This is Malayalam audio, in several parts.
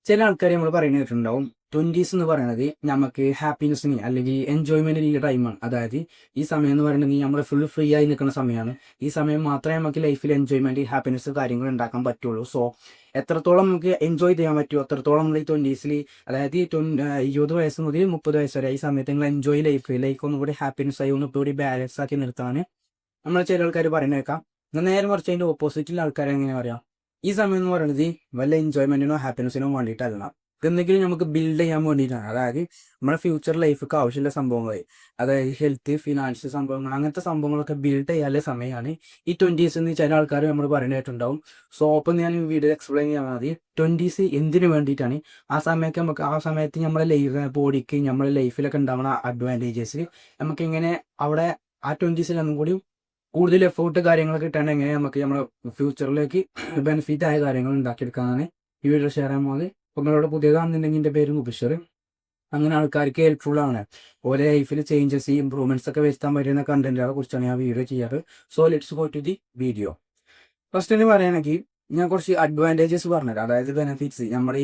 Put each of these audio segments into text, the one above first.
ചില ആൾക്കാർ നമ്മൾ പറയുന്നത് കേട്ടിട്ടുണ്ടാവും 20s എന്ന് പറയുന്നത് നമുക്ക് ഹാപ്പിനെസ്സിന് അല്ലെങ്കിൽ എൻജോയ്മെന്റിന് ടൈമാണ്. അതായത് ഈ സമയം എന്ന് പറയുന്നത് നമ്മൾ ഫുൾ ഫ്രീ ആയി നിൽക്കുന്ന സമയമാണ്. ഈ സമയം മാത്രമേ നമുക്ക് ലൈഫിൽ എൻജോയ്മെന്റ് ഹാപ്പിനെസ് കാര്യങ്ങൾ ഉണ്ടാക്കാൻ പറ്റുള്ളൂ. സോ എത്രത്തോളം നമുക്ക് എൻജോയ് ചെയ്യാൻ പറ്റുമോ അത്രത്തോളം നമ്മൾ ഈ 20s, അതായത് 20 വയസ്സ് മുതൽ 30 വയസ്സ് വരെ ഈ സമയത്ത് നിങ്ങൾ എൻജോയ് ലൈഫ് ഒന്നുകൂടി ഹാപ്പിനെസ് ആയി ഒന്നുകൂടി ബാലൻസ് ആക്കി നിർത്താൻ നമ്മൾ ചില ആൾക്കാർ പറയുന്നേക്കാം. എന്നാൽ നേരെ മറിച്ച് അതിൻ്റെ ഓപ്പോസിറ്റിൽ ആൾക്കാർ എങ്ങനെ പറയാം, ഈ സമയം എന്ന് പറയുന്നത് വല്ല എൻജോയ്മെന്റിനോ ഹാപ്പിനെസ്സിനോ വേണ്ടിയിട്ടല്ല, ഇതെന്തെങ്കിലും നമുക്ക് ബിൽഡ് ചെയ്യാൻ വേണ്ടിയിട്ടാണ്. അതായത് നമ്മുടെ ഫ്യൂച്ചർ ലൈഫിക്ക് ആവശ്യമുള്ള സംഭവങ്ങൾ, അതായത് ഹെൽത്ത്, ഫിനാൻസ് സംഭവങ്ങൾ, അങ്ങനത്തെ സംഭവങ്ങളൊക്കെ ബിൽഡ് ചെയ്യാനുള്ള സമയമാണ് ഈ 20s എന്ന് ചില ആൾക്കാർ നമ്മൾ പറയുന്നതായിട്ടുണ്ടാവും. സോ അപ്പം ഞാൻ ഈ വീഡിയോ എക്സ്പ്ലെയിൻ ചെയ്യാൻ മതി 20s എന്തിനു വേണ്ടിയിട്ടാണ്. ആ സമയത്ത് നമ്മുടെ ബോഡിക്ക് നമ്മുടെ ലൈഫിലൊക്കെ ഉണ്ടാവുന്ന അഡ്വാൻറ്റേജസ് നമുക്ക് എങ്ങനെ അവിടെ ആ 20s ഒന്നും കൂടി കൂടുതൽ എഫേർട്ട് കാര്യങ്ങളൊക്കെ ഇട്ടാണ് എങ്ങനെ നമുക്ക് നമ്മുടെ ഫ്യൂച്ചറിലേക്ക് ബെനിഫിറ്റ് ആയ കാര്യങ്ങൾ ഉണ്ടാക്കിയെടുക്കാനാണ് ഈ വീഡിയോ ഷെയർ ചെയ്യാൻ പോകുന്നത്. അപ്പോൾ നിങ്ങളോട് പുതിയതാണെന്നുണ്ടെങ്കിൽ എൻ്റെ പേര് മുബിഷർ. അങ്ങനെ ആൾക്കാർക്ക് ഹെൽപ്ഫുൾ ആണ്. ഓരോ ലൈഫിൽ ചേഞ്ചസ്, ഇമ്പ്രൂവ്മെന്റ്സ് ഒക്കെ വരുത്താൻ പറ്റുന്ന കണ്ടന്റുകളെ കുറിച്ചാണ് ഞാൻ വീഡിയോ ചെയ്യാറ്. So let's go to the video. First എന്ന് പറയുകയാണെങ്കിൽ ഞാൻ കുറച്ച് അഡ്വാൻറ്റേജസ് പറഞ്ഞുതരാം, അതായത് ബെനിഫിറ്റ്സ്. നമ്മുടെ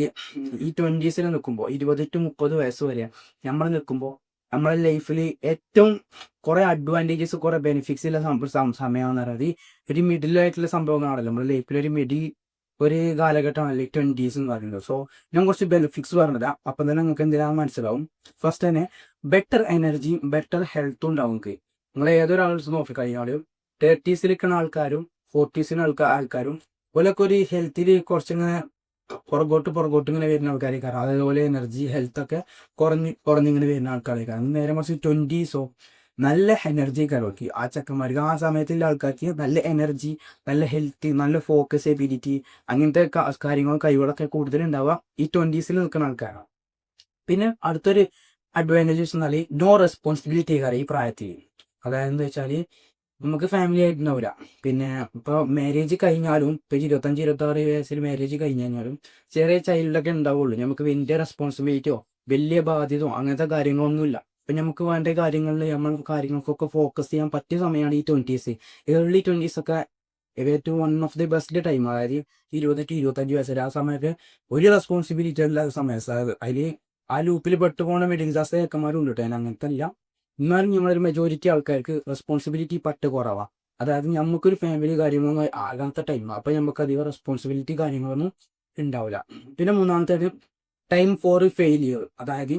ഈ 20s നിൽക്കുമ്പോൾ 20 to 30 വയസ്സ് വരെ നമ്മൾ നിൽക്കുമ്പോൾ നമ്മുടെ ലൈഫിൽ ഏറ്റവും കുറെ അഡ്വാൻറ്റേജസ്, കുറെ ബെനിഫിറ്റ്സ് ഉള്ള സമയമാണെന്ന് പറയുന്നത് ഒരു മിഡിലായിട്ടുള്ള സംഭവങ്ങളാണല്ലോ. നമ്മുടെ ലൈഫിൽ ഒരു കാലഘട്ടമാണല്ലോ 20s എന്ന് പറയുന്നത്. സോ ഞാൻ കുറച്ച് ബെനിഫിറ്റ്സ് പറഞ്ഞുതരാം, അപ്പം തന്നെ നിങ്ങൾക്ക് എന്തിനാണെന്ന് മനസ്സിലാവും. ഫസ്റ്റ് തന്നെ ബെറ്റർ എനർജിയും ബെറ്റർ ഹെൽത്തും ഉണ്ടാവും നിങ്ങൾക്ക്. നിങ്ങൾ ഏതൊരാൾ നോക്കിക്കഴിഞ്ഞാലും 30s നിൽക്കുന്ന ആൾക്കാരും 40s ആൾക്കാരും ഓലൊക്കെ ഒരു ഹെൽത്തിൽ കുറച്ചിങ്ങനെ പുറകോട്ട് ഇങ്ങനെ വരുന്ന ആൾക്കാരേക്കാരം. അതേപോലെ എനർജി, ഹെൽത്ത് ഒക്കെ കുറഞ്ഞിങ്ങനെ വരുന്ന ആൾക്കാരേക്കാരം. നേരെ മറിച്ച് 20s നല്ല എനർജി കലർത്തി ആ ചെക്കന്മാർക്ക്, ആ സമയത്തുള്ള ആൾക്കാർക്ക് നല്ല എനർജി, നല്ല ഹെൽത്ത്, നല്ല ഫോക്കസ് എബിലിറ്റി, അങ്ങനത്തെ കാര്യങ്ങളും കഴിവുകളൊക്കെ കൂടുതൽ ഉണ്ടാവുക ഈ 20s നിൽക്കുന്ന ആൾക്കാരാണ്. പിന്നെ അടുത്തൊരു അഡ്വാൻറ്റേജസ് എന്നാൽ നോ റെസ്പോൺസിബിലിറ്റി ഈ പ്രായത്തിൽ. അതായത് എന്താ വെച്ചാൽ നമുക്ക് ഫാമിലി ആയിട്ടുണ്ടാവില്ല. പിന്നെ ഇപ്പോൾ മാരേജ് കഴിഞ്ഞാലും, ഇപ്പോൾ 25-26 വയസ്സിൽ മാരേജ് കഴിഞ്ഞ് കഴിഞ്ഞാലും ചെറിയ ചൈൽഡൊക്കെ ഉണ്ടാവുള്ളൂ. നമുക്ക് വലിയ റെസ്പോൺസിബിലിറ്റിയോ വലിയ ബാധ്യതയോ അങ്ങനത്തെ കാര്യങ്ങളൊന്നുമില്ല. ഇപ്പം നമുക്ക് വേണ്ട കാര്യങ്ങൾക്കൊക്കെ ഫോക്കസ് ചെയ്യാൻ പറ്റിയ സമയമാണ് ഈ 20s. ഏർലി 20s ഒക്കെ ഏറ്റവും one of the best time. അതായത് 20 to 25 വയസ്സ് വരെ ആ സമയത്ത് ഒരു റെസ്പോൺസിബിലിറ്റി ഇല്ലാത്ത സമയത്ത് അതിൽ ആ ലൂപ്പിൽ പെട്ടുപോകുന്ന മിഡിൽ ക്ലാസ് ചെക്കന്മാരുണ്ട് കേട്ടോ. അങ്ങനത്തെ അല്ല, എന്നാലും നമ്മളൊരു മെജോറിറ്റി ആൾക്കാർക്ക് റെസ്പോൺസിബിലിറ്റി കുറവാണ്. അതായത് നമുക്കൊരു ഫാമിലി കാര്യങ്ങളൊന്നും ആകാത്ത ടൈം, അപ്പം നമുക്ക് അധികം റെസ്പോൺസിബിലിറ്റി കാര്യങ്ങളൊന്നും ഉണ്ടാവില്ല. പിന്നെ മൂന്നാമത്തേത് ടൈം ഫോർ ഫെയിലിയർ. അതായത്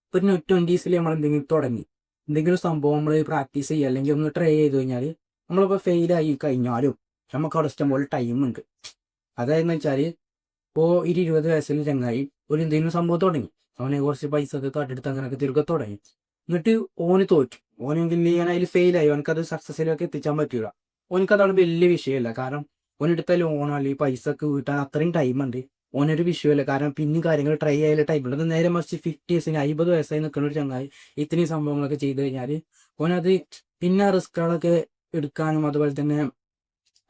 ഇപ്പം 20s നമ്മൾ എന്തെങ്കിലും സംഭവം നമ്മൾ പ്രാക്ടീസ് ചെയ്യുക അല്ലെങ്കിൽ ഒന്ന് ട്രൈ ചെയ്ത് കഴിഞ്ഞാൽ നമ്മളിപ്പോൾ ഫെയിലായി കഴിഞ്ഞാലും നമുക്ക് അവിടെ ഇഷ്ടംപോലെ ടൈം ഉണ്ട്. അതായത് വെച്ചാൽ ഇപ്പോൾ 20 വയസ്സിൽ ചങ്ങായി ഒരു എന്തെങ്കിലും സംഭവം തുടങ്ങി, അവനെ കുറച്ച് പൈസ ഒക്കെ കട്ടെടുത്ത് അങ്ങനെയൊക്കെ തിരികെ തുടങ്ങി, എന്നിട്ട് ഓന് തോറ്റു, ഓനെങ്കിൽ ഞാൻ അതിൽ ഫെയിലായി, ഓനക്കത് സക്സസ്സിലേക്ക് എത്തിച്ചാൻ പറ്റൂല. ഓനക്കതാണ് വലിയ വിഷയമല്ല, കാരണം ഓനെടുത്ത ലോൺ അല്ലെങ്കിൽ പൈസ ഒക്കെ വീട്ടാൻ അത്രയും ടൈമുണ്ട്. ഓനൊരു വിഷയമല്ല, കാരണം പിന്നെ കാര്യങ്ങൾ ട്രൈ ചെയ്യാനുള്ള ടൈമുണ്ട്. നേരെ മറിച്ച് 50s 50 വയസ്സായി നിൽക്കുന്ന ഒരു ചങ്ങായി ഇത്രയും സംഭവങ്ങളൊക്കെ ചെയ്ത് കഴിഞ്ഞാൽ ഓനത് പിന്നെ റിസ്കുകളൊക്കെ എടുക്കാനും അതുപോലെ തന്നെ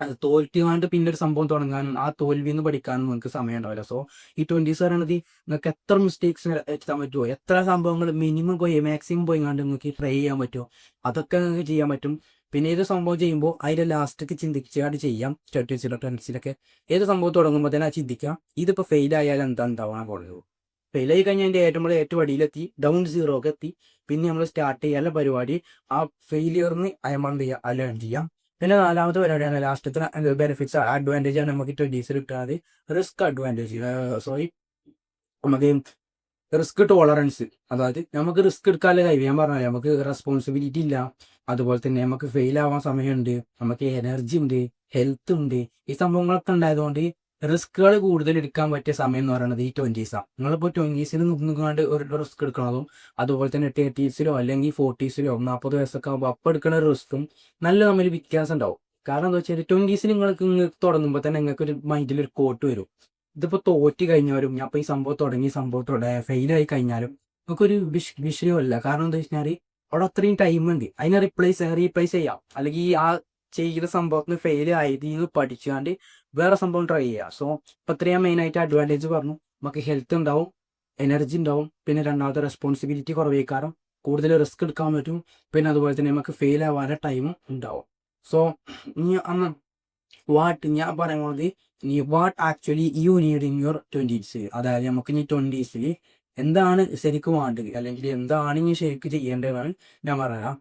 അത് തോൽക്കാണ്ട് പിന്നെ ഒരു സംഭവം തുടങ്ങാനും ആ തോൽവിയിൽ നിന്ന് പഠിക്കാനും നിങ്ങൾക്ക് സമയം ഉണ്ടാവില്ല. സോ ഈ 20s പറയണത് നിങ്ങൾക്ക് എത്ര മിസ്റ്റേക്സ് എത്താൻ പറ്റുമോ, എത്ര സംഭവങ്ങൾ മിനിമം മാക്സിമം പോയിങ്ങാണ്ട് നിങ്ങൾക്ക് ട്രൈ ചെയ്യാൻ പറ്റുമോ അതൊക്കെ നിങ്ങൾക്ക് ചെയ്യാൻ പറ്റും. പിന്നെ ഏത് സംഭവം ചെയ്യുമ്പോൾ അതിൻ്റെ ലാസ്റ്റൊക്കെ ചിന്തിച്ചാണ്ട് ചെയ്യാം. 20s ഏത് സംഭവം തുടങ്ങുമ്പോൾ തന്നെ ചിന്തിക്കാം, ഇതിപ്പോൾ ഫെയിൽ ആയാൽ എന്താ ഉണ്ടാവാൻ പോകുന്നത്. ഫെയിൽ ആയി കഴിഞ്ഞാൽ അതിൻ്റെ ഏറ്റവും അടിയിലെത്തി ഡൗൺ സീറോ ഒക്കെ എത്തി. പിന്നെ നമ്മൾ സ്റ്റാർട്ട് ചെയ്യാനുള്ള പരിപാടി ആ ഫെയിലിയറിന് അയമാൻ ചെയ്യുക, ലേൺ ചെയ്യാം. പിന്നെ നാലാമത്തെ പരിപാടിയാണ് ലാസ്റ്റത്തെ ബെനിഫിറ്റ്സ് അഡ്വാൻറ്റേജ് ആണ് നമുക്ക് 20s കിട്ടുന്നത്. റിസ്ക് അഡ്വാൻറ്റേജ്, നമുക്ക് റിസ്ക് ടോളറൻസ്. അതായത് നമുക്ക് റിസ്ക് എടുക്കാനുള്ള കഴിവ്, ഞാൻ പറഞ്ഞാൽ നമുക്ക് റെസ്പോൺസിബിലിറ്റി ഇല്ല, അതുപോലെ തന്നെ നമുക്ക് ഫെയിൽ ആവാൻ സമയമുണ്ട്, നമുക്ക് എനർജി ഉണ്ട്, ഹെൽത്ത് ഉണ്ട്. ഈ സംഭവങ്ങളൊക്കെ ഉണ്ടായതുകൊണ്ട് റിസ്കുകൾ കൂടുതൽ എടുക്കാൻ പറ്റിയ സമയം എന്ന് പറയുന്നത് ഈ 20s ആണ്. നിങ്ങളിപ്പോൾ 20s നിന്നുകൊണ്ട് ഒരു റിസ്ക് എടുക്കണതും അതുപോലെ തന്നെ 30s അല്ലെങ്കിൽ 40s 40 വയസ്സൊക്കെ ആകുമ്പോൾ അപ്പം എടുക്കുന്ന റിസ്ക്കും നല്ല തമ്മിൽ വ്യത്യാസം ഉണ്ടാവും. കാരണം എന്താ വെച്ചാൽ 20s നിങ്ങൾക്ക് തുടങ്ങുമ്പോൾ തന്നെ നിങ്ങൾക്ക് ഒരു മൈൻഡിൽ ഒരു കോട്ട് വരും, ഇതിപ്പോൾ തോറ്റ് കഴിഞ്ഞാലും ഞാൻ ഇപ്പോൾ ഈ സംഭവത്തോടെ ഫെയിലായി കഴിഞ്ഞാലും നമുക്കൊരു വിഷയമല്ല. കാരണം എന്താ വെച്ചാൽ അവിടെ അത്രയും ടൈമുണ്ട്, അതിനെ റീപ്ലേസ് ചെയ്യാം, അല്ലെങ്കിൽ ആ ചെയ്യുന്ന സംഭവത്തിന് ഫെയിൽ ആയതിൽ നിന്ന് പഠിച്ചുകൊണ്ട് വേറെ സംഭവം ട്രൈ ചെയ്യുക. സോ ഇപ്പം ഇത്രയും മെയിനായിട്ട് അഡ്വാൻറ്റേജ് പറഞ്ഞു. നമുക്ക് ഹെൽത്ത് ഉണ്ടാവും, എനർജി ഉണ്ടാവും, പിന്നെ രണ്ടാമത്തെ റെസ്പോൺസിബിലിറ്റി കുറവേക്കാരം, കൂടുതൽ റിസ്ക് എടുക്കാൻ പറ്റും, പിന്നെ അതുപോലെ തന്നെ നമുക്ക് ഫെയിൽ ആവാനുള്ള ടൈമും ഉണ്ടാവും. സോ ഞാൻ പറയുന്നത് what actually you need in your 20s. അതായത് നമുക്ക് ഇനി 20s എന്താണ് ശരിക്കും വേണ്ടത്, അല്ലെങ്കിൽ എന്താണ് ഇനി ശരിക്കും ചെയ്യേണ്ടതെന്നാണ് ഞാൻ പറയാം.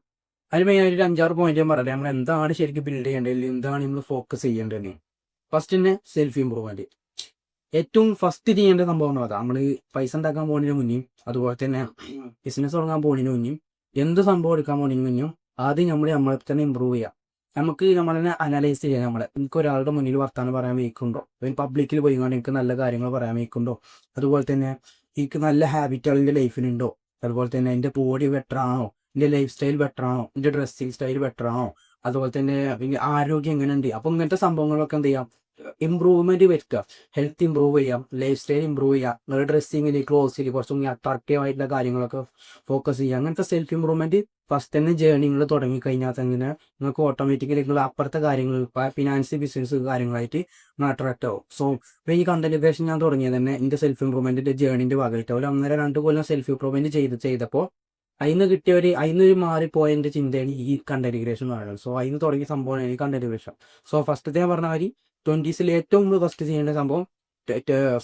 അതിന് മെയിനായിട്ട് ഒരു 5-6 പോയിന്റ് ഞാൻ പറയാം. നമ്മൾ എന്താണ് ശരിക്കും ബിൽഡ് ചെയ്യേണ്ടത്, അല്ലെങ്കിൽ എന്താണ് നമ്മൾ ഫോക്കസ് ചെയ്യേണ്ടതെന്ന്. ഫസ്റ്റ് തന്നെ സെൽഫ് ഇമ്പ്രൂവ്മെന്റ്. ഏറ്റവും ഫസ്റ്റ് ചെയ്യേണ്ട സംഭവം അതാ. നമ്മൾ പൈസ ഉണ്ടാക്കാൻ പോകുന്നതിന് മുന്നേ, അതുപോലെ തന്നെ ബിസിനസ് തുടങ്ങാൻ പോകുന്നതിന് മുന്നേ, എന്ത് സംഭവം എടുക്കാൻ പോകുന്നതിന് മുന്നേ ആദ്യം നമ്മളെ തന്നെ ഇമ്പ്രൂവ് ചെയ്യാം. നമുക്ക് നമ്മളെ അനലൈസ് ചെയ്യാം. എനിക്ക് ഒരാളുടെ മുന്നിൽ വർത്താനം പറയാൻ വയ്ക്കുന്നുണ്ടോ, പബ്ലിക്കിൽ പോയിക്കൊണ്ട് എനിക്ക് നല്ല കാര്യങ്ങൾ പറയാൻ വയ്ക്കുന്നുണ്ടോ, അതുപോലെ തന്നെ എനിക്ക് നല്ല ഹാബിറ്റുകൾ എൻ്റെ ലൈഫിലുണ്ടോ, അതുപോലെ തന്നെ എൻ്റെ ബോഡി ബെറ്റർ ആണോ, എൻ്റെ ലൈഫ് സ്റ്റൈൽ ബെറ്റർ ആണോ, എൻ്റെ ഡ്രസ്സിങ് സ്റ്റൈൽ ബെറ്റർ ആണോ, അതുപോലെ തന്നെ ആരോഗ്യം എങ്ങനെയുണ്ട്. അപ്പോൾ ഇങ്ങനത്തെ സംഭവങ്ങളൊക്കെ എന്ത് ചെയ്യാം, ഇമ്പ്രൂവ്മെന്റ് വരുത്തുക. ഹെൽത്ത് ഇമ്പ്രൂവ് ചെയ്യാം, ലൈഫ് സ്റ്റൈൽ ഇമ്പ്രൂവ് ചെയ്യാം, നിങ്ങളുടെ ഡ്രസ്സിങ്ങിൽ ക്ലോസിൽ കുറച്ചും അട്രാക്റ്റീവ് ആയിട്ടുള്ള കാര്യങ്ങളൊക്കെ ഫോക്കസ് ചെയ്യുക. അങ്ങനത്തെ സെൽഫ് ഇമ്പ്രൂവ്മെന്റ് ഫസ്റ്റ് തന്നെ ജേർണി നിങ്ങൾ തുടങ്ങിക്കഴിഞ്ഞാൽ തന്നെ നിങ്ങൾക്ക് ഓട്ടോമാറ്റിക്കലി നിങ്ങൾ അപ്പുറത്തെ കാര്യങ്ങൾ, ഫിനാൻസ് ബിസിനസ് കാര്യങ്ങളായിട്ട് നിങ്ങൾ അട്രാക്റ്റ് ആവും. സോ ഇപ്പോൾ ഈ കണ്ടന്റ് ക്രിയേഷൻ ഞാൻ തുടങ്ങിയത് തന്നെ എൻ്റെ സെൽഫ് ഇമ്പ്രൂവ്മെന്റിന്റെ ജേർണിന്റെ ഭാഗമായിട്ട് ഒരു 1.5-2 കൊല്ലം സെൽഫ് ഇമ്പ്രൂവ്മെന്റ് ചെയ്തപ്പോൾ അതിന് മാറിപ്പോയ എൻ്റെ ചിന്തയാണ് ഈ കണ്ടന്റ് ക്രിയേഷൻ പറയുന്നത്. സോ അതിന് തുടങ്ങിയ സംഭവമാണ് ഈ കണ്ടന്റ് ക്രിയേഷൻ. സോ ഫസ്റ്റത്തെ ഞാൻ പറഞ്ഞ മാതിരി 20s ഏറ്റവും നമ്മൾ ഫസ്റ്റ് ചെയ്യേണ്ട സംഭവം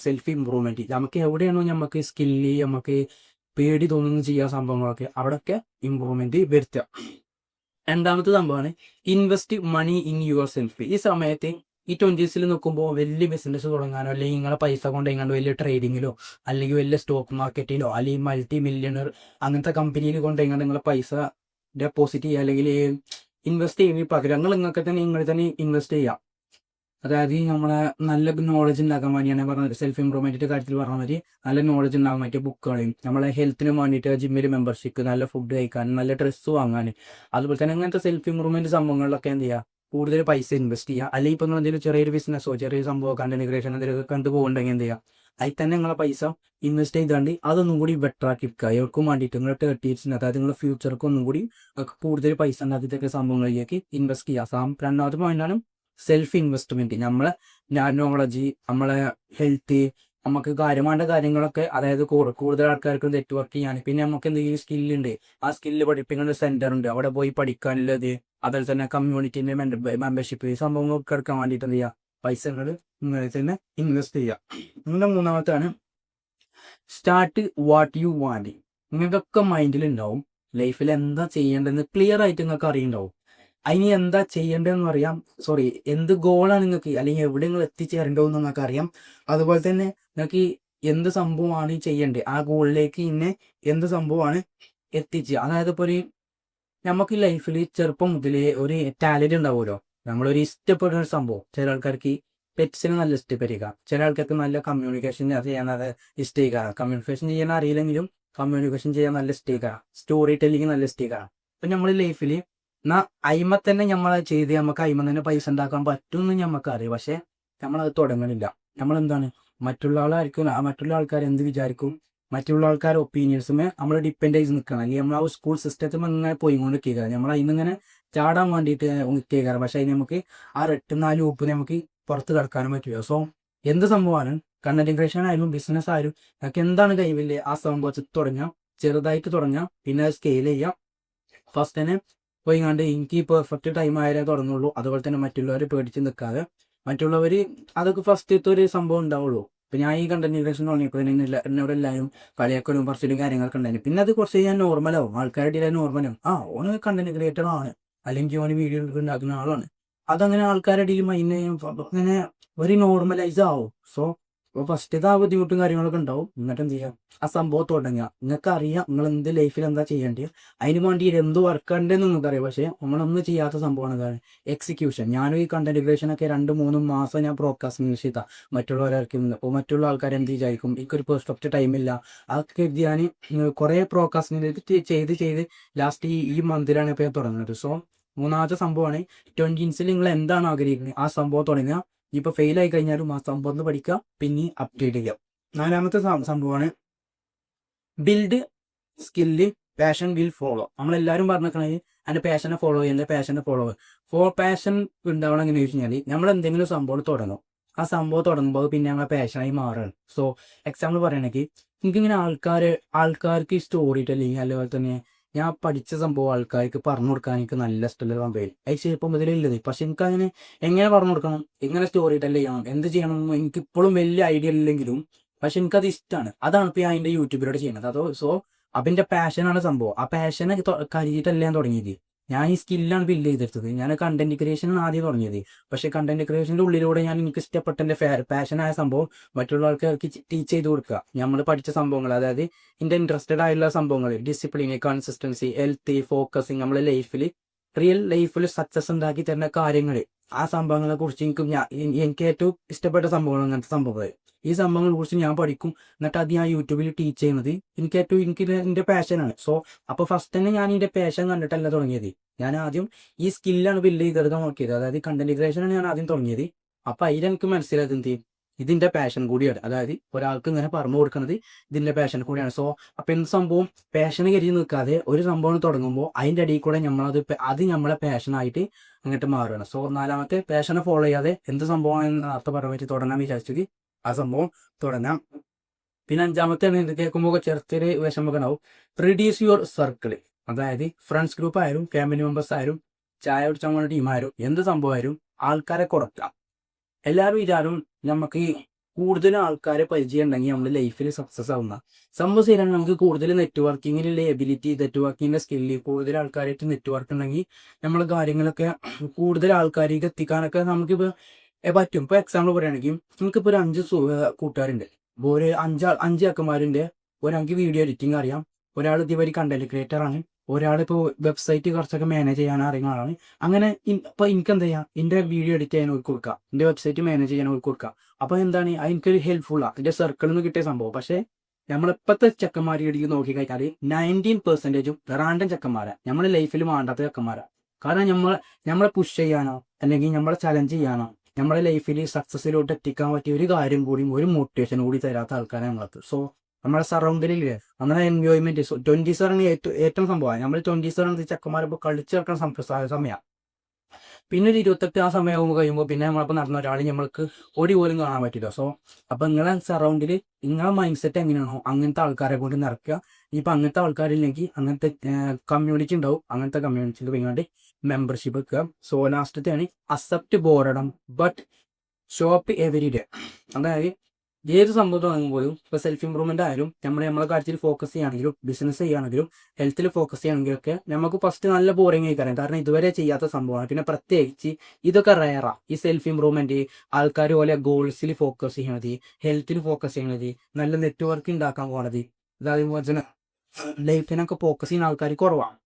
സെൽഫ് ഇമ്പ്രൂവ്മെന്റ്. നമുക്ക് എവിടെയാണോ നമുക്ക് സ്കില്ല്, നമുക്ക് പേടി തോന്നുന്നു ചെയ്യാൻ സംഭവങ്ങളൊക്കെ അവിടെയൊക്കെ ഇമ്പ്രൂവ്മെന്റ് വരുത്തുക. രണ്ടാമത്തെ സംഭവമാണ് invest money in your self സമയത്ത് ഈ 20s നോക്കുമ്പോൾ വലിയ ബിസിനസ് തുടങ്ങാനോ, അല്ലെങ്കിൽ നിങ്ങളെ പൈസ കൊണ്ട് എങ്ങാണ്ട് വലിയ ട്രേഡിങ്ങിലോ, അല്ലെങ്കിൽ വലിയ സ്റ്റോക്ക് മാർക്കറ്റിലോ, അല്ലെങ്കിൽ മൾട്ടി മില്യണർ അങ്ങനത്തെ കമ്പനിയിൽ കൊണ്ട് എങ്ങാണ്ട് നിങ്ങളെ പൈസ ഡെപ്പോസിറ്റ് ചെയ്യുക, അല്ലെങ്കിൽ ഇൻവെസ്റ്റ് ചെയ്യുന്നതിന് പകരം നിങ്ങൾക്ക് തന്നെ ഇൻവെസ്റ്റ് ചെയ്യാം. അതായത് നമ്മളെ നല്ല നോളജ് ഉണ്ടാക്കാൻ വേണ്ടിയാണ് പറഞ്ഞത്. സെൽഫ് ഇമ്പ്രൂവ്മെന്റിന്റെ കാര്യത്തിൽ പറഞ്ഞ മാതിരി നല്ല നോളജ് ഉണ്ടാകാൻ പറ്റിയ ബുക്കുകളെയും, നമ്മളെ ഹെൽത്തിന് വേണ്ടിയിട്ട് ജിമ്മിൽ മെമ്പർഷിപ്പ്, നല്ല ഫുഡ് കഴിക്കാൻ, നല്ല ഡ്രസ്സ് വാങ്ങാൻ, അതുപോലെ തന്നെ അങ്ങനത്തെ സെൽഫ് ഇമ്പ്രൂവ്മെന്റ് സംഭവങ്ങളിലൊക്കെ എന്ത് ചെയ്യുക, കൂടുതൽ പൈസ ഇൻവെസ്റ്റ് ചെയ്യുക. അല്ലെങ്കിൽ ഇപ്പോൾ എന്തെങ്കിലും ചെറിയൊരു ബിസിനസ്സോ ചെറിയ സംഭവം കണ്ടന്റ് ക്രിയേഷൻ എന്തെങ്കിലും കണ്ടുപോകുന്നുണ്ടെങ്കിൽ എന്ത് ചെയ്യുക, അതിൽ തന്നെ നിങ്ങളെ പൈസ ഇൻവെസ്റ്റ് ചെയ്താണ്ട് അതൊന്നും കൂടി ബെറ്റർ ആക്കി വെക്കുക. എവർക്കും വേണ്ടിയിട്ട് നിങ്ങളുടെ 30s, അതായത് നിങ്ങളുടെ ഫ്യൂച്ചർക്ക് ഒന്നും കൂടി കൂടുതൽ പൈസ ഉണ്ടാക്കിയിട്ടൊക്കെ സംഭവങ്ങളിലേക്ക് ഇൻവെസ്റ്റ് ചെയ്യുക. രണ്ടാമത്തെ പോയിന്റാണ് സെൽഫ് ഇൻവെസ്റ്റ്മെന്റ്. നമ്മളെ നോളജ്, നമ്മളെ ഹെൽത്ത്, നമുക്ക് കാര്യമായ കാര്യങ്ങളൊക്കെ, അതായത് കൂടുതൽ ആൾക്കാർക്ക് നെറ്റ്വർക്ക് ചെയ്യാൻ, പിന്നെ നമുക്ക് എന്തെങ്കിലും സ്കില്ലുണ്ട്, ആ സ്കില്ല് പഠിപ്പിക്കുന്ന സെന്റർ ഉണ്ട്, അവിടെ പോയി പഠിക്കാനുള്ളത്, അതുപോലെ തന്നെ കമ്മ്യൂണിറ്റിന്റെ മെമ്പർഷിപ്പ്, ഈ സംഭവങ്ങളൊക്കെ എടുക്കാൻ വേണ്ടിയിട്ട് എന്ത് ചെയ്യുക, പൈസകൾ നിങ്ങളിൽ തന്നെ ഇൻവെസ്റ്റ് ചെയ്യുക. പിന്നെ മൂന്നാമത്താണ് സ്റ്റാർട്ട് വാട്ട് യു വാണ്ട്. നിങ്ങൾക്കൊക്കെ മൈൻഡിൽ ഉണ്ടാവും ലൈഫിൽ എന്താ ചെയ്യേണ്ടതെന്ന് ക്ലിയർ ആയിട്ട് നിങ്ങൾക്ക് അറിയുണ്ടാവും. അതിന് എന്താ ചെയ്യേണ്ടതെന്ന് അറിയാം, എന്ത് ഗോളാണ് നിങ്ങൾക്ക്, അല്ലെങ്കിൽ എവിടെ നിങ്ങൾ എത്തിച്ചേരേണ്ടതെന്ന് നിങ്ങൾക്ക് അറിയാം. അതുപോലെ തന്നെ നിങ്ങൾക്ക് എന്ത് സംഭവമാണ് ചെയ്യേണ്ടത്, ആ ഗോളിലേക്ക് ഇന്നെ എന്ത് സംഭവമാണ് എത്തിച്ച്. അതായത് ഇപ്പോൾ നമുക്ക് ലൈഫിൽ ചെറുപ്പം മുതലേ ഒരു ടാലന്റ് ഉണ്ടാവുമല്ലോ, നമ്മളൊരു ഇഷ്ടപ്പെടുന്ന ഒരു സംഭവം. ചില ആൾക്കാർക്ക് പെറ്റ്സിന് നല്ല ഇഷ്ടപ്പെടുക, ചില ആൾക്കാർക്ക് നല്ല കമ്മ്യൂണിക്കേഷൻ ചെയ്യാൻ നല്ല ഇഷ്ടപ്പെടുക, കമ്മ്യൂണിക്കേഷൻ ചെയ്യാൻ അറിയില്ലെങ്കിലും കമ്മ്യൂണിക്കേഷൻ ചെയ്യാൻ നല്ല ഇഷ്ടപ്പെടുക, സ്റ്റോറി ടെല്ലിങ് നല്ല ഇഷ്ടപ്പെടുക. അപ്പം നമ്മൾ ലൈഫിൽ അയിമ തന്നെ നമ്മൾ ചെയ്ത് നമുക്ക് അയിമ തന്നെ പൈസ ഉണ്ടാക്കാൻ പറ്റുമെന്ന് നമുക്കറിയാം. പക്ഷെ നമ്മളത് തുടങ്ങണില്ല. നമ്മളെന്താണ് മറ്റുള്ള ആൾക്കാർ എന്ത് വിചാരിക്കും, മറ്റുള്ള ആൾക്കാരുടെ ഒപ്പീനിയൻസുമേ നമ്മൾ ഡിപ്പെൻഡ് ചെയ്ത് നിൽക്കണം. അല്ലെങ്കിൽ നമ്മൾ ആ സ്കൂൾ സിസ്റ്റത്തിൽ ഇങ്ങനെ പോയിക്കൊണ്ട് നിൽക്കുക, നമ്മൾ അതിന് ഇങ്ങനെ ചാടാൻ വേണ്ടിയിട്ട് നിൽക്കുക. പക്ഷെ അതിന് നമുക്ക് ആ 4 ലൂപ്പ് നമുക്ക് പുറത്ത് കിടക്കാനും പറ്റില്ല. സോ എന്ത് സംഭവമാണ്, കണ്ടന്റ് ക്രിയേഷൻ ആയാലും ബിസിനസ് ആയാലും നമുക്ക് എന്താണ് കൈവില്ലേ, ആ സംഭവത്തിൽ തുടങ്ങാം, ചെറുതായിട്ട് തുടങ്ങാം, പിന്നെ അത് സ്കെയിൽ ചെയ്യാം. ഫസ്റ്റ് തന്നെ പോയിങ്ങാണ്ട് എനിക്ക് ഈ പെർഫെക്റ്റ് ടൈം ആയാലേ തുടങ്ങുള്ളൂ. അതുപോലെ തന്നെ മറ്റുള്ളവരെ പേടിച്ച് നിൽക്കാതെ, മറ്റുള്ളവർ അതൊക്കെ ഫസ്റ്റത്തെ ഒരു സംഭവം ഉണ്ടാവുള്ളൂ. ഇപ്പം ഞാൻ ഈ കണ്ടന്റ് ക്രിയേഷൻ തുടങ്ങിയപ്പോൾ എന്നോട് എല്ലാവരും കളിയാക്കലും പറച്ചിലും കാര്യങ്ങളൊക്കെ ഉണ്ടായിരുന്നു. പിന്നെ അത് കുറച്ച് ഞാൻ നോർമലാവും, ആൾക്കാരുടെ ഇടയിൽ നോർമലാവും. ഓന് കണ്ടന്റ് ക്രിയേറ്റർ ആണ്, അല്ലെങ്കിൽ ഓന് വീഡിയോ ഉണ്ടാക്കുന്ന ആളാണ്, അതങ്ങനെ ആൾക്കാരുടെ ഇടയിൽ അങ്ങനെ ഒരു നോർമലൈസ് ആവും. സോ അപ്പോൾ ഫസ്റ്റത്തെ ആ ബുദ്ധിമുട്ടും കാര്യങ്ങളൊക്കെ ഉണ്ടാവും. എന്നിട്ട് എന്ത് ചെയ്യുക, ആ സംഭവം തുടങ്ങുക. നിങ്ങൾക്ക് അറിയാം നിങ്ങൾ എന്ത് ലൈഫിൽ എന്താ ചെയ്യേണ്ടത്, അതിന് വേണ്ടി എന്ത് വർക്ക് ഉണ്ടെന്ന് നിങ്ങൾക്കറിയാം. പക്ഷേ നമ്മളൊന്നും ചെയ്യാത്ത സംഭവമാണ് എന്താണ്, എക്സിക്യൂഷൻ. ഞാനും ഈ കണ്ടന്റ് ക്രിയേഷനൊക്കെ 2-3 മാസം ഞാൻ പ്രോഡ്കാസ്റ്റിംഗ് ചെയ്താൽ മറ്റുള്ളവരായിരിക്കും. അപ്പോൾ മറ്റുള്ള ആൾക്കാർ എന്ത് വിചാരിക്കും, എനിക്കൊരു പെർഫെക്റ്റ് ടൈമില്ല, അതൊക്കെ ഞാൻ കുറേ പ്രോഡ്കാസ്റ്റിംഗ് ചെയ്ത് ലാസ്റ്റ് ഈ മന്തിലാണ് ഇപ്പോൾ ഞാൻ തുടങ്ങുന്നത്. സോ മൂന്നാമത്തെ സംഭവമാണ് 20s നിങ്ങൾ എന്താണ് ആഗ്രഹിക്കുന്നത്, ആ സംഭവം തുടങ്ങുക. ഇപ്പോൾ ഫെയിൽ ആയി കഴിഞ്ഞാലും ആ സംഭവം ഒന്ന് പഠിക്കുക, പിന്നെ അപ്ഡേറ്റ് ചെയ്യുക. നാലാമത്തെ സംഭവമാണ് build skill, passion will follow. നമ്മളെല്ലാവരും പറഞ്ഞിരിക്കണത് എൻ്റെ പാഷനെ ഫോളോ ചെയ്യുക, പാഷൻ ഉണ്ടാവണം. എങ്ങനെ ചോദിച്ചു കഴിഞ്ഞാൽ നമ്മൾ എന്തെങ്കിലും സംഭവം തുടങ്ങും, ആ സംഭവം തുടങ്ങുമ്പോൾ പിന്നെ ഞങ്ങളെ പാഷനായി മാറുകയാണ്. സോ എക്സാമ്പിൾ പറയുകയാണെങ്കിൽ എനിക്കിങ്ങനെ ആൾക്കാർക്ക് സ്റ്റോറി ടെല്ലിങ്, അതുപോലെ തന്നെ ഞാൻ പഠിച്ച സംഭവം ആൾക്കാർക്ക് പറഞ്ഞു കൊടുക്കാൻ എനിക്ക് നല്ല ഇഷ്ടമുള്ള സംഭവം അത് ചെറുപ്പം മുതലേ ഉള്ളത്. പക്ഷെ എനിക്ക് അതിന് എങ്ങനെ പറഞ്ഞു കൊടുക്കണം, എങ്ങനെ സ്റ്റോറി ടെൽ ചെയ്യണം, എന്ത് ചെയ്യണം എന്ന് എനിക്ക് ഇപ്പോഴും വലിയ ഐഡിയ ഇല്ലെങ്കിലും പക്ഷെ എനിക്കത് ഇഷ്ടമാണ്. അതാണ് ഇപ്പൊ ഞാൻ എൻ്റെ യൂട്യൂബിലൂടെ ചെയ്യുന്നത്. അതോ സോ അപ്പം എൻ്റെ പാഷനാണ് സംഭവം. ആ പാഷനെ കരിഞ്ഞിട്ടല്ല ഞാൻ തുടങ്ങിയത്. ഞാൻ ഈ സ്കില്ലാണ് ബിൽഡ് ചെയ്തെടുത്തത്. ഞാൻ കണ്ടന്റ് ക്രിയേഷനാണ് ആദ്യം തുടങ്ങിയത്. പക്ഷെ കണ്ടന്റ് ക്രിയേഷൻ്റെ ഉള്ളിലൂടെ ഞാൻ എനിക്ക് ഇഷ്ടപ്പെട്ട എൻ്റെ പാഷനായ സംഭവം മറ്റുള്ള ആൾക്കാർക്ക് ടീച്ച് ചെയ്ത് കൊടുക്കുക. നമ്മൾ പഠിച്ച സംഭവങ്ങൾ, അതായത് എൻ്റെ ഇൻട്രസ്റ്റഡ് ആയിട്ടുള്ള സംഭവങ്ങൾ, ഡിസിപ്ലിന്, കൺസിസ്റ്റൻസി, ഹെൽത്ത്, ഫോക്കസിങ്, നമ്മളെ ലൈഫിൽ റിയൽ ലൈഫിൽ സക്സസ് ഉണ്ടാക്കി തരുന്ന കാര്യങ്ങൾ, ആ സംഭവങ്ങളെ കുറിച്ച് എനിക്ക് ഏറ്റവും ഇഷ്ടപ്പെട്ട സംഭവങ്ങൾ അങ്ങനത്തെ സംഭവങ്ങൾ. ഈ സംഭവങ്ങളെ കുറിച്ച് ഞാൻ പഠിക്കും. എന്നിട്ട് അത് ഞാൻ യൂട്യൂബിൽ ടീച്ച് ചെയ്യുന്നത് എനിക്ക് എൻ്റെ പാഷനാണ്. സോ അപ്പോൾ ഫസ്റ്റ് തന്നെ ഞാൻ എൻ്റെ പാഷൻ കണ്ടിട്ടല്ല തുടങ്ങിയത്. ഞാൻ ആദ്യം ഈ സ്കില്ലാണ് ബിൽഡ് ചെയ്തെടുക്കാൻ നോക്കിയത്. അതായത് കണ്ടന്റ് ക്രിയേഷനാണ് ഞാൻ ആദ്യം തുടങ്ങിയത്. അപ്പോൾ അതിലെനിക്ക് മനസ്സിലായത് എന്ത്, ഇതിൻ്റെ പാഷൻ കൂടിയാണ്. അതായത് ഒരാൾക്ക് ഇങ്ങനെ പറഞ്ഞു കൊടുക്കുന്നത് ഇതിൻ്റെ പാഷൻ കൂടിയാണ്. സോ അപ്പം എന്ത് സംഭവം പാഷന് കരുതി നിൽക്കാതെ ഒരു സംഭവം തുടങ്ങുമ്പോൾ അതിൻ്റെ ഇടയിൽ കൂടെ അത് നമ്മളെ പാഷനായിട്ട് അങ്ങോട്ട് മാറുകയാണ്. സോ നാലാമത്തെ പാഷനെ ഫോളോ ചെയ്യാതെ എന്ത് സംഭവമാണ് നേരത്തെ പറയാൻ പറ്റി തുടങ്ങാൻ വിചാരിച്ചത് ആ സംഭവം തുടങ്ങാം. പിന്നെ അഞ്ചാമത്തെ ഇത് കേൾക്കുമ്പോൾ ചെറുത്തൊരു വിഷമൊക്കെ ഉണ്ടാവും. Reduce your circle. അതായത് ഫ്രണ്ട്സ് ഗ്രൂപ്പ് ആയാലും ഫാമിലി മെമ്പേഴ്സ് ആയാലും ചായ കുടിച്ചാൽ പോകുന്ന ടീമായാലും എന്ത് സംഭവമായാലും ആൾക്കാരെ കുറയ്ക്കാം. എല്ലാവരും വിചാരം നമുക്ക് കൂടുതൽ ആൾക്കാരെ പരിചയം ഉണ്ടെങ്കിൽ നമ്മൾ ലൈഫിൽ സക്സസ് ആവുന്ന സംഭവം ശരിയാണ്. നമുക്ക് കൂടുതൽ നെറ്റ്വർക്കിങ്ങിലുള്ള എബിലിറ്റി, നെറ്റ്വർക്കിങ്ങിൻ്റെ സ്കില്ല്, കൂടുതൽ ആൾക്കാരായിട്ട് നെറ്റ്വർക്ക് ഉണ്ടെങ്കിൽ നമ്മൾ കാര്യങ്ങളൊക്കെ കൂടുതൽ ആൾക്കാരിലേക്ക് എത്തിക്കാനൊക്കെ നമുക്കിപ്പോൾ പറ്റും. ഇപ്പോൾ എക്സാമ്പിൾ പറയുകയാണെങ്കിൽ നമുക്കിപ്പോൾ ഒരു 5 കൂട്ടുകാരുണ്ട്. ഇപ്പോൾ ഒരു അഞ്ച് അക്കന്മാരുണ്ട്. ഒരാൾക്ക് വീഡിയോ എഡിറ്റിംഗ് അറിയാം, ഒരാൾ ഇതുവരെ കണ്ടന്റ് ക്രിയേറ്റർ ആണ്, ഒരാളിപ്പോൾ വെബ്സൈറ്റ് കുറച്ചൊക്കെ മാനേജ് ചെയ്യാൻ അറിയുന്ന ആളാണ്. അങ്ങനെ ഇപ്പോൾ എനിക്ക് എന്താ ചെയ്യാം, എൻ്റെ വീഡിയോ എഡിറ്റ് ചെയ്യാൻ ഒരു കൊടുക്കുക, എൻ്റെ വെബ്സൈറ്റ് മാനേജ് ചെയ്യാൻ ഒരു കൊടുക്കുക. അപ്പോൾ എന്താണ് എനിക്കൊരു ഹെൽപ്ഫുള്ളാണ്, എൻ്റെ സർക്കിളിൽ നിന്ന് കിട്ടിയ സംഭവം. പക്ഷേ നമ്മളിപ്പോഴത്തെ ചെക്കന്മാരെ ഇടയ്ക്ക് നോക്കിക്കഴിഞ്ഞാൽ 19% റാൻഡം ചെക്കന്മാരാണ്, നമ്മുടെ ലൈഫിൽ വേണ്ടാത്ത ചെക്കന്മാരാണ്. കാരണം നമ്മളെ പുഷ് ചെയ്യാനോ അല്ലെങ്കിൽ നമ്മളെ ചലഞ്ച് ചെയ്യാനോ നമ്മുടെ ലൈഫിൽ സക്സസ്സിലോട്ട് എത്തിക്കാൻ പറ്റിയ ഒരു കാര്യം കൂടിയും ഒരു മോട്ടിവേഷൻ കൂടി തരാത്ത ആൾക്കാരാണ് നമ്മളത്. സോ നമ്മുടെ സറൗണ്ടിലില്ലേ നമ്മുടെ എൻജോയ്മെന്റ് 20s ആണ് ഏറ്റവും സംഭവമാണ്. നമ്മൾ 20s ആണ് ചെക്കന്മാരിപ്പോൾ കളിച്ച് നടക്കുന്ന സമയമാണ്. പിന്നെ ഒരു 28 ആ സമയമാകുമ്പോൾ കഴിയുമ്പോൾ പിന്നെ നമ്മളിപ്പോൾ നടന്ന ഒരാൾ നമ്മൾക്ക് ഒരു പോലും കാണാൻ പറ്റില്ല. സോ അപ്പോൾ നിങ്ങളെ സറൗണ്ടിൽ നിങ്ങളെ മൈൻഡ് സെറ്റ് എങ്ങനെയാണോ അങ്ങനത്തെ ആൾക്കാരെ കൊണ്ട് നിറയ്ക്കുക. ഇപ്പം അങ്ങനത്തെ ആൾക്കാരില്ലെങ്കിൽ അങ്ങനത്തെ കമ്മ്യൂണിറ്റി ഉണ്ടാവും, അങ്ങനത്തെ കമ്മ്യൂണിറ്റിയിൽ പോയിക്കൊണ്ട് മെമ്പർഷിപ്പ് വെക്കുക. സോ ലാസ്റ്റത്തെയാണ് accept boredom but shop every day. അതായത് ഏത് സംഭവം തുടങ്ങുമ്പോഴും ഇപ്പോൾ സെൽഫ് ഇമ്പ്രൂവ്മെൻ്റ് ആയാലും നമ്മളെ കാര്യത്തിൽ ഫോക്കസ് ചെയ്യുകയാണെങ്കിലും ബിസിനസ് ചെയ്യുകയാണെങ്കിലും ഹെൽത്തിൽ ഫോക്കസ് ചെയ്യുകയാണെങ്കിലും ഒക്കെ നമുക്ക് ഫസ്റ്റ് നല്ല ബോറിങ് ആയിക്കാരം. കാരണം ഇതുവരെ ചെയ്യാത്ത സംഭവമാണ്. പിന്നെ പ്രത്യേകിച്ച് ഇതൊക്കെ റയറാണ്. ഈ സെൽഫ് ഇമ്പ്രൂവ്മെൻറ്റ് ആൾക്കാർ പോലെ ഗോൾസിൽ ഫോക്കസ് ചെയ്യണത്, ഹെൽത്തിൽ ഫോക്കസ് ചെയ്യണത്, നല്ല നെറ്റ്വർക്ക് ഉണ്ടാക്കാൻ പോകണത്, അതേപോലെ തന്നെ ലൈഫിനൊക്കെ ഫോക്കസ് ചെയ്യുന്ന ആൾക്കാർ കുറവാണ്.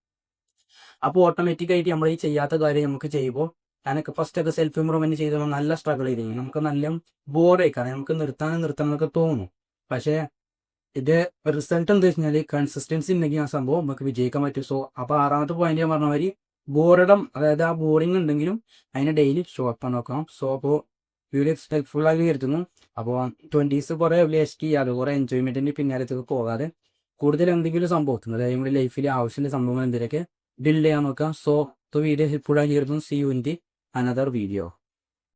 അപ്പോൾ ഓട്ടോമാറ്റിക്കായിട്ട് നമ്മൾ ഈ ചെയ്യാത്ത കാര്യം നമുക്ക് ചെയ്യുമ്പോൾ ഞാനൊക്കെ ഫസ്റ്റൊക്കെ സെൽഫ് ഇമ്പ്രൂവ്മെൻറ്റ് ചെയ്തപ്പോൾ നല്ല സ്ട്രഗിൾ ചെയ്തിരുന്നു. നമുക്ക് നല്ല ബോറായി, കാരണം നമുക്ക് നിർത്താനൊക്കെ തോന്നും. പക്ഷേ ഇത് റിസൾട്ട് എന്താ വെച്ച് കഴിഞ്ഞാൽ കൺസിസ്റ്റൻസി ഉണ്ടെങ്കിൽ ആ സംഭവം നമുക്ക് വിജയിക്കാൻ പറ്റും. സോ അപ്പോൾ ആറാമത്തെ പോയിന്റ് ഞാൻ പറഞ്ഞ മാതിരി ബോർഡം, അതായത് ആ ബോറിങ് ഉണ്ടെങ്കിലും അതിനെ ഡെയിലി ഷോ അപ്പ് നോക്കാം. സോ അപ്പോൾ വീഡിയോ ഹെൽപ്ഫുള്ളായി കരുതുന്നു. അപ്പോൾ 20s കുറേ വേസ്റ്റ് ചെയ്യാതെ കുറേ എൻജോയ്മെൻറ്റിൻ്റെ പിന്നാലത്തേക്ക് പോകാതെ കൂടുതൽ എന്തെങ്കിലും സംഭവത്തിന്, അതായത് നമ്മുടെ ലൈഫിൽ ആവശ്യമുള്ള സംഭവങ്ങൾ എന്തെങ്കിലുമൊക്കെ ബിൽഡ് ചെയ്യാൻ നോക്കാം. സോ വീഡിയോ ഹെൽപ്ഫുള്ളായി കരുതുന്നു. See you in the another video.